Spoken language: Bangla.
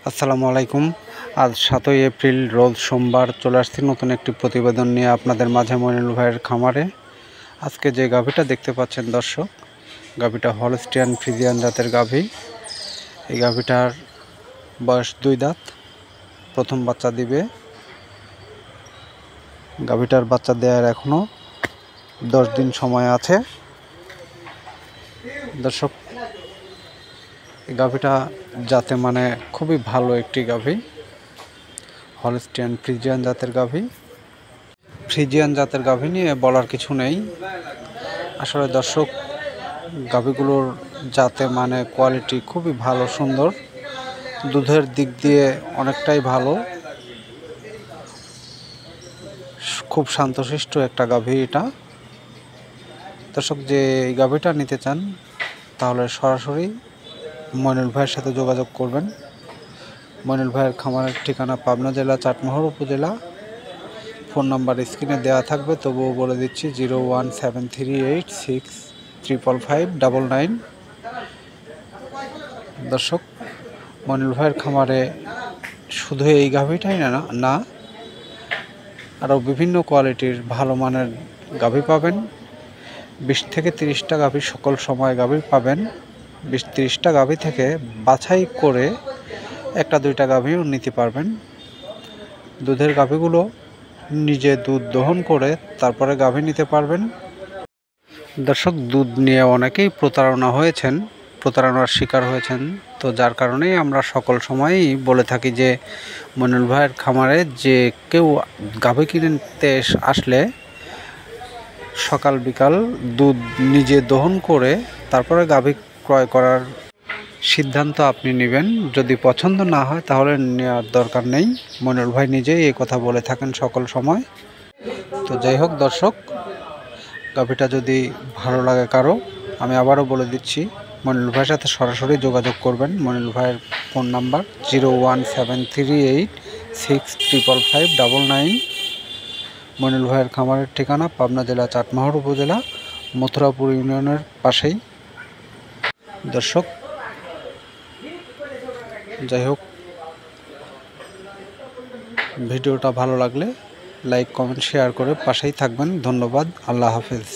আসসালামু আলাইকুম। আজ 7ই এপ্রিল রোজ সোমবার চলে আসছি নতুন একটি প্রতিবেদন নিয়ে আপনাদের মাঝে মইনুল ভাইয়ের খামারে। আজকে যে গাভীটা দেখতে পাচ্ছেন দর্শক, গাভীটা হলস্টিয়ান ফ্রিজিয়ান জাতের গাভী। এই গাভীটার বয়স 2 দাঁত, প্রথম বাচ্চা দিবে। গাভীটার বাচ্চা দেওয়ার এখনও 10 দিন সময় আছে। দর্শক, এই গাভীটা জাতে মানে খুবই ভালো একটি গাভী, হলস্টিয়ান ফ্রিজিয়ান জাতের গাভী। ফ্রিজিয়ান জাতের গাভী নিয়ে বলার কিছু নেই। আসলে দর্শক, গাভীগুলোর জাতে মানে কোয়ালিটি খুবই ভালো, সুন্দর, দুধের দিক দিয়ে অনেকটাই ভালো, খুব শান্তশিষ্ট একটা গাভী এটা। দর্শক, যে এই গাভীটা নিতে চান তাহলে সরাসরি মইনুল ভাইয়ের সাথে যোগাযোগ করবেন। মইনুল ভাইয়ের খামারের ঠিকানা পাবনা জেলা চাটমোহর উপজেলা। ফোন নাম্বার স্ক্রিনে দেওয়া থাকবে, তবুও বলে দিচ্ছি 01738655599। দর্শক, মইনুল ভাইয়ের খামারে শুধু এই গাভীটাই না আরও বিভিন্ন কোয়ালিটির ভালো মানের গাভী পাবেন। 20 থেকে 30টা গাভী সকল সময় গাভী পাবেন। 20-30টা গাভী থেকে বাছাই করে 1-2টা গাভীও নিতে পারবেন। দুধের গাভীগুলো নিজে দুধ দহন করে তারপরে গাভী নিতে পারবেন। দর্শক, দুধ নিয়ে অনেকেই প্রতারণার শিকার হয়েছেন। তো যার কারণেই আমরা সকল সময়ই বলে থাকি যে মইনুল ভাইয়ের খামারে যে কেউ গাভী কিনতে আসলে সকাল বিকাল দুধ নিজে দহন করে তারপরে গাভী ক্রয় করার সিদ্ধান্ত আপনি নেবেন। যদি পছন্দ না হয় তাহলে নেওয়ার দরকার নেই। মইনুল ভাই নিজেই এই কথা বলে থাকেন সকল সময়। তো যাই হোক দর্শক, গাভীটা যদি ভালো লাগে কারো, আমি আবারও বলে দিচ্ছি, মইনুল ভাইয়ের সাথে সরাসরি যোগাযোগ করবেন। মইনুল ভাইয়ের ফোন নাম্বার 01738655599। মইনুল ভাইয়ের খামারের ঠিকানা পাবনা জেলা চাটমোহর উপজেলা, মথুরাপুর ইউনিয়নের পাশেই। দর্শক, যাই হোক, ভিডিওটা ভালো লাগলে লাইক, কমেন্ট, শেয়ার করে পাশেই থাকবেন। ধন্যবাদ। আল্লাহ হাফেজ।